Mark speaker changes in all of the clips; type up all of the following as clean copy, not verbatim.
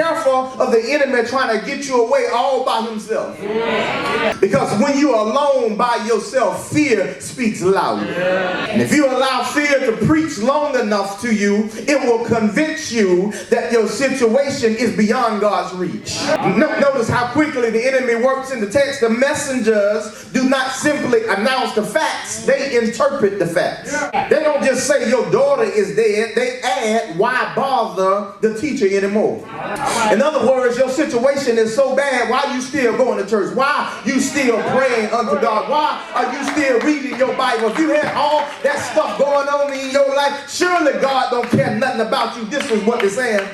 Speaker 1: careful of the enemy trying to get you away all by himself. Because when you're alone by yourself, fear speaks louder. And if you allow fear to preach long enough to you, it will convince you that your situation is beyond God's reach. Notice how quickly the enemy works in the text. The messengers do not simply announce the facts, they interpret the facts. They don't just say your daughter is dead, they add, why bother the teacher anymore? In other words, your situation is so bad, why are you still going to church? Why are you still praying unto God? Why are you still reading your Bible? If you had all that stuff going on in your life, surely God don't care nothing about you. This is what they're saying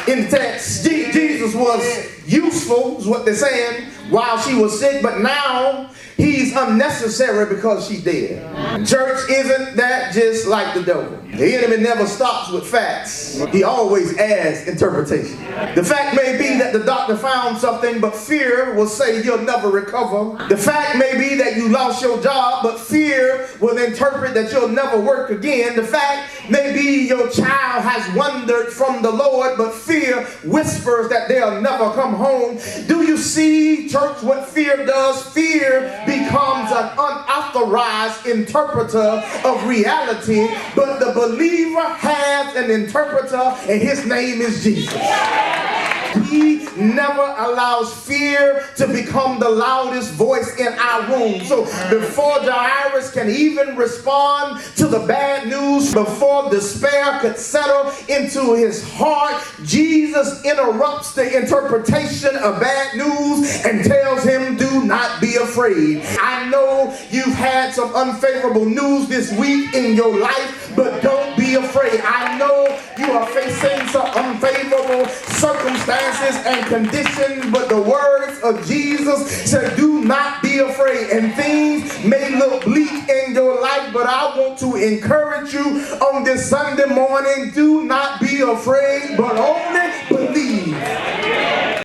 Speaker 1: in the text. Jesus was useful, is what they're saying, while she was sick, but now he's unnecessary because she's dead. Church, isn't that just like the devil? The enemy never stops with facts. He always adds interpretation. The fact may be that the doctor found something, but fear will say you'll never recover. The fact may be that you lost your job, but fear will interpret that you'll never work again. The fact may be your child has wandered from the Lord, but fear whispers that they'll never come home. Do you see, church, what fear does? Fear becomes an unauthorized interpreter of reality, but the believer has an interpreter, and his name is Jesus. He never allows fear to become the loudest voice in our room. So before Jairus can even respond to the bad news, before despair could settle into his heart, Jesus interrupts the interpretation of bad news and tells him, do not be afraid. I know you've had some unfavorable news this week in your life, but don't be afraid. I know you are facing some unfavorable circumstances and conditions, but the words of Jesus said, do not be afraid. And things may look bleak in your life, but I want to encourage you on this Sunday morning, do not be afraid, but